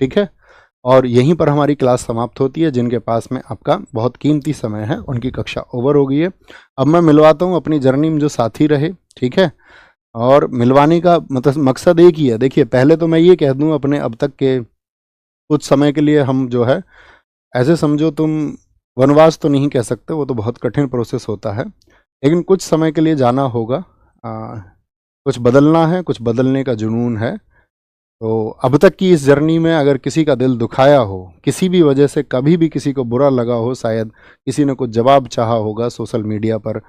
ठीक है। और यहीं पर हमारी क्लास समाप्त होती है। जिनके पास में आपका बहुत कीमती समय है उनकी कक्षा ओवर हो गई है। अब मैं मिलवाता हूँ अपनी जर्नी में जो साथी रहे, ठीक है। और मिलवाने का मतलब मकसद एक ही है। देखिए, पहले तो मैं ये कह दूं अपने अब तक के कुछ समय के लिए हम जो है, ऐसे समझो तुम, वनवास तो नहीं कह सकते, वो तो बहुत कठिन प्रोसेस होता है, लेकिन कुछ समय के लिए जाना होगा। कुछ बदलना है, कुछ बदलने का जुनून है। तो अब तक की इस जर्नी में अगर किसी का दिल दुखाया हो, किसी भी वजह से कभी भी किसी को बुरा लगा हो, शायद किसी ने कुछ जवाब चाहा होगा सोशल मीडिया पर,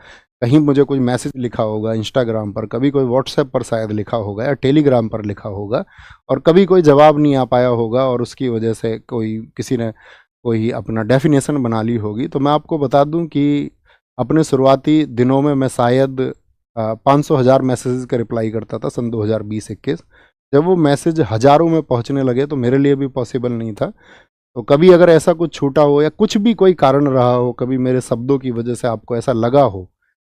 कहीं मुझे कोई मैसेज लिखा होगा इंस्टाग्राम पर, कभी कोई व्हाट्सएप पर शायद लिखा होगा या टेलीग्राम पर लिखा होगा, और कभी कोई जवाब नहीं आ पाया होगा और उसकी वजह से कोई किसी ने कोई अपना डेफिनेशन बना ली होगी, तो मैं आपको बता दूं कि अपने शुरुआती दिनों में मैं शायद 500,000 मैसेजेस का रिप्लाई करता था सन 2020-21। जब वो मैसेज हज़ारों में पहुंचने लगे तो मेरे लिए भी पॉसिबल नहीं था। तो कभी अगर ऐसा कुछ छूटा हो या कुछ भी कोई कारण रहा हो, कभी मेरे शब्दों की वजह से आपको ऐसा लगा हो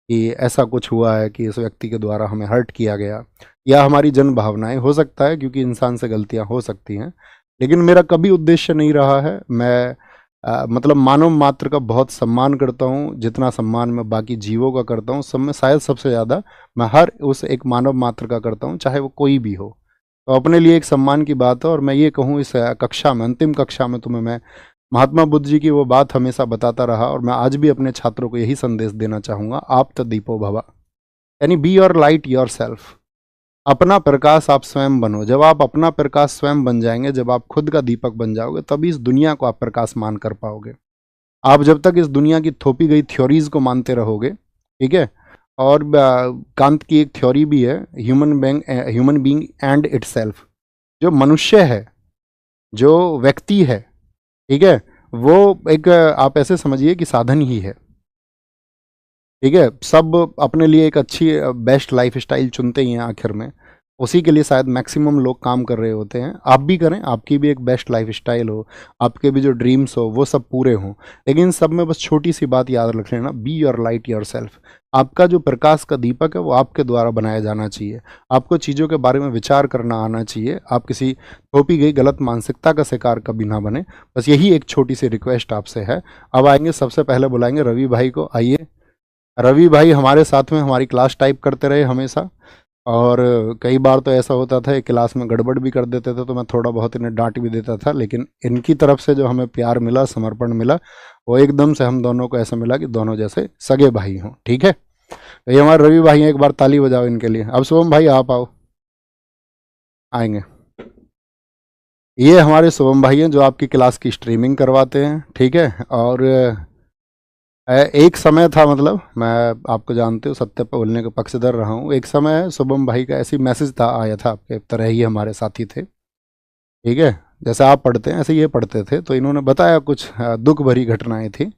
कि ऐसा कुछ हुआ है कि इस व्यक्ति के द्वारा हमें हर्ट किया गया, या हमारी जन भावनाएं, हो सकता है क्योंकि इंसान से गलतियां हो सकती हैं, लेकिन मेरा कभी उद्देश्य नहीं रहा है। मैं मतलब मानव मात्र का बहुत सम्मान करता हूँ। जितना सम्मान मैं बाकी जीवों का करता हूँ, सब में शायद सबसे ज़्यादा मैं हर उस एक मानव मात्र का करता हूँ, चाहे वो कोई भी हो। तो अपने लिए एक सम्मान की बात है। और मैं ये कहूँ, इस कक्षा में, अंतिम कक्षा में तुम्हें मैं महात्मा बुद्ध जी की वो बात हमेशा बताता रहा, और मैं आज भी अपने छात्रों को यही संदेश देना चाहूँगा, आप तदीपो भवा, यानी be your light your self. अपना प्रकाश आप स्वयं बनो। जब आप अपना प्रकाश स्वयं बन जाएंगे, जब आप खुद का दीपक बन जाओगे, तभी इस दुनिया को आप प्रकाश मान कर पाओगे। आप जब तक इस दुनिया की थोपी गई थ्योरीज को मानते रहोगे, ठीक है। और कांत की एक थ्योरी भी है, ह्यूमन बीइंग एंड इटसेल्फ। जो मनुष्य है, जो व्यक्ति है, ठीक है, वो एक आप ऐसे समझिए कि साधन ही है, ठीक है। सब अपने लिए एक अच्छी बेस्ट लाइफ स्टाइल चुनते ही हैं आखिर में, उसी के लिए शायद मैक्सिमम लोग काम कर रहे होते हैं। आप भी करें, आपकी भी एक बेस्ट लाइफ स्टाइल हो, आपके भी जो ड्रीम्स हो वो सब पूरे हों, लेकिन सब में बस छोटी सी बात याद रख लेना, be your light your self. आपका जो प्रकाश का दीपक है वो आपके द्वारा बनाया जाना चाहिए। आपको चीज़ों के बारे में विचार करना आना चाहिए। आप किसी थोपी गई गलत मानसिकता का शिकार कभी ना बने। बस यही एक छोटी सी रिक्वेस्ट आपसे है। अब आएंगे, सबसे पहले बुलाएंगे रवि भाई को। आइए रवि भाई, हमारे साथ में हमारी क्लास टाइप करते रहे हमेशा, और कई बार तो ऐसा होता था ये क्लास में गड़बड़ भी कर देते थे, तो मैं थोड़ा बहुत इन्हें डांट भी देता था, लेकिन इनकी तरफ से जो हमें प्यार मिला, समर्पण मिला, वो एकदम से हम दोनों को ऐसा मिला कि दोनों जैसे सगे भाई हों, ठीक है। तो ये हमारे रवि भाई हैं, एक बार ताली बजाओ इनके लिए। अब शुभम भाई आप आओ, आएंगे। ये हमारे शुभम भाई हैं जो आपकी क्लास की स्ट्रीमिंग करवाते हैं, ठीक है। और एक समय था, मतलब मैं आपको जानते हो सत्य पर बोलने का पक्षधर रहा हूँ। एक समय शुभम भाई का ऐसी मैसेज था, आया था, आपके तरह ही हमारे साथी थे, ठीक है। जैसे आप पढ़ते हैं ऐसे ये पढ़ते थे, तो इन्होंने बताया कुछ दुख भरी घटनाएं थी,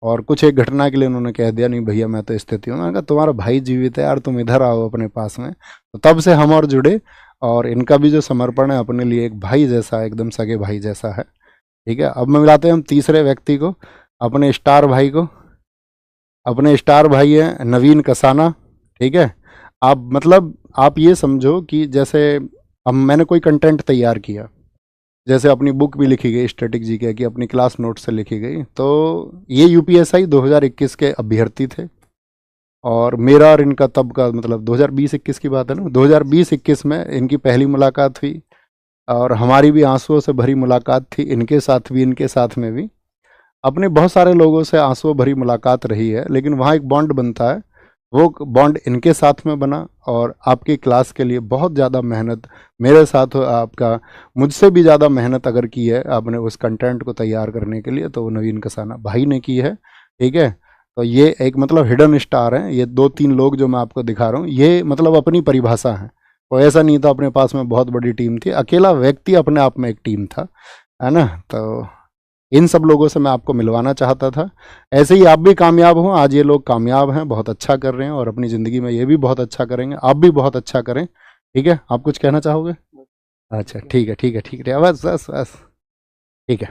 और कुछ एक घटना के लिए उन्होंने कह दिया, नहीं भैया मैं तो स्थिति हूँ। मैंने कहा तुम्हारा भाई जीवित है यार, तुम इधर आओ अपने पास में। तो तब से हम और जुड़े, और इनका भी जो समर्पण है अपने लिए एक भाई जैसा है, एकदम सगे भाई जैसा है, ठीक है। अब मैं मिलाते हैं हम तीसरे व्यक्ति को, अपने स्टार भाई को। अपने स्टार भाई हैं नवीन कसाना, ठीक है। आप मतलब आप ये समझो कि जैसे अब मैंने कोई कंटेंट तैयार किया, जैसे अपनी बुक भी लिखी गई स्टैटिक जी के, कि अपनी क्लास नोट से लिखी गई, तो ये यूपीएसआई 2021 के अभ्यर्थी थे, और मेरा और इनका तब का मतलब 2020-21 की बात है ना, 2020-21 में इनकी पहली मुलाकात हुई, और हमारी भी आंसुओं से भरी मुलाकात थी, इनके साथ भी इनके साथ में भी। अपने बहुत सारे लोगों से आंसुओं भरी मुलाकात रही है, लेकिन वहाँ एक बॉन्ड बनता है, वो बॉन्ड इनके साथ में बना। और आपकी क्लास के लिए बहुत ज़्यादा मेहनत मेरे साथ आपका मुझसे भी ज़्यादा मेहनत अगर की है आपने उस कंटेंट को तैयार करने के लिए, तो वो नवीन कसाना भाई ने की है, ठीक है। तो ये एक मतलब हिडन स्टार हैं, ये 2-3 लोग जो मैं आपको दिखा रहा हूँ, ये मतलब अपनी परिभाषा है। तो ऐसा नहीं था अपने पास में बहुत बड़ी टीम थी, अकेला व्यक्ति अपने आप में एक टीम था, है ना। तो इन सब लोगों से मैं आपको मिलवाना चाहता था। ऐसे ही आप भी कामयाब हों। आज ये लोग कामयाब हैं, बहुत अच्छा कर रहे हैं, और अपनी ज़िंदगी में ये भी बहुत अच्छा करेंगे। आप भी बहुत अच्छा करें, ठीक है। आप कुछ कहना चाहोगे? अच्छा, ठीक है ठीक है ठीक है, बस बस बस, ठीक है।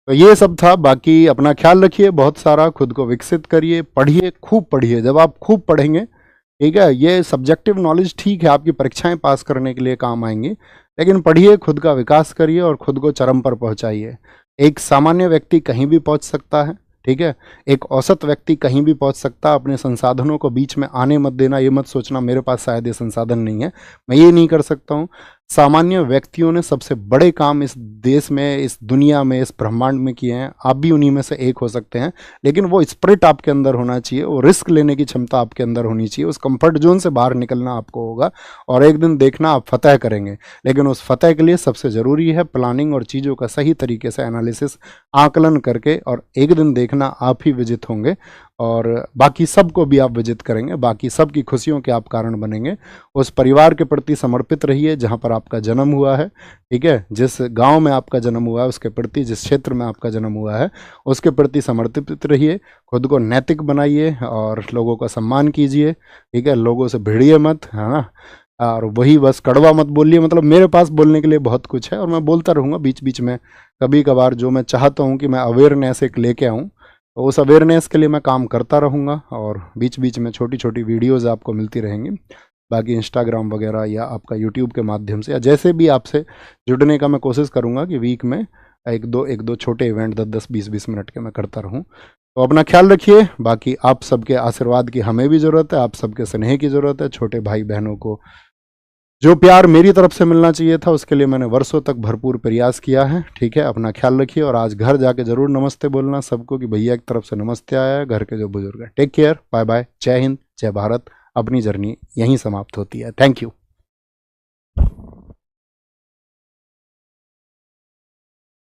तो ये सब था। बाकी अपना ख्याल रखिए, बहुत सारा खुद को विकसित करिए, पढ़िए, खूब पढ़िए। जब आप खूब पढ़ेंगे, ठीक है, ये सब्जेक्टिव नॉलेज ठीक है आपकी परीक्षाएं पास करने के लिए काम आएंगी, लेकिन पढ़िए, खुद का विकास करिए और खुद को चरम पर पहुंचाइए। एक सामान्य व्यक्ति कहीं भी पहुंच सकता है, ठीक है। एक औसत व्यक्ति कहीं भी पहुंच सकता है। अपने संसाधनों को बीच में आने मत देना, ये मत सोचना मेरे पास शायद ये संसाधन नहीं है, मैं ये नहीं कर सकता हूँ। सामान्य व्यक्तियों ने सबसे बड़े काम इस देश में, इस दुनिया में, इस ब्रह्मांड में किए हैं। आप भी उन्हीं में से एक हो सकते हैं, लेकिन वो स्पिरिट आपके अंदर होना चाहिए, वो रिस्क लेने की क्षमता आपके अंदर होनी चाहिए। उस कंफर्ट जोन से बाहर निकलना आपको होगा और एक दिन देखना आप फतह करेंगे। लेकिन उस फतह के लिए सबसे ज़रूरी है प्लानिंग और चीज़ों का सही तरीके से एनालिसिस, आकलन करके, और एक दिन देखना आप ही विजित होंगे और बाकी सबको भी आप विजित करेंगे, बाकी सबकी खुशियों के आप कारण बनेंगे। उस परिवार के प्रति समर्पित रहिए जहाँ पर आपका जन्म हुआ है, ठीक है। जिस गांव में आपका जन्म हुआ है उसके प्रति, जिस क्षेत्र में आपका जन्म हुआ है उसके प्रति समर्पित रहिए। खुद को नैतिक बनाइए और लोगों का सम्मान कीजिए, ठीक है। लोगों से भिड़िए मत, है ना। और वही बस कड़वा मत बोलिए। मतलब मेरे पास बोलने के लिए बहुत कुछ है और मैं बोलता रहूँगा बीच बीच में। कभी कभार जो मैं चाहता हूँ कि मैं अवेयरनेस एक लेके आऊँ, तो उस अवेयरनेस के लिए मैं काम करता रहूँगा और बीच बीच में छोटी छोटी वीडियोज़ आपको मिलती रहेंगी। बाकी इंस्टाग्राम वगैरह या आपका यूट्यूब के माध्यम से या जैसे भी आपसे जुड़ने का मैं कोशिश करूँगा कि वीक में एक दो छोटे इवेंट 10-10 20-20 मिनट के मैं करता रहूँ। तो अपना ख्याल रखिए। बाकी आप सबके आशीर्वाद की हमें भी ज़रूरत है, आप सबके स्नेह की ज़रूरत है। छोटे भाई बहनों को जो प्यार मेरी तरफ से मिलना चाहिए था उसके लिए मैंने वर्षों तक भरपूर प्रयास किया है, ठीक है। अपना ख्याल रखिए और आज घर जाके ज़रूर नमस्ते बोलना सबको कि भैया की तरफ से नमस्ते आया है, घर के जो बुजुर्ग हैं। टेक केयर, बाय बाय, जय हिंद, जय भारत। अपनी जर्नी यहीं समाप्त होती है। Thank you.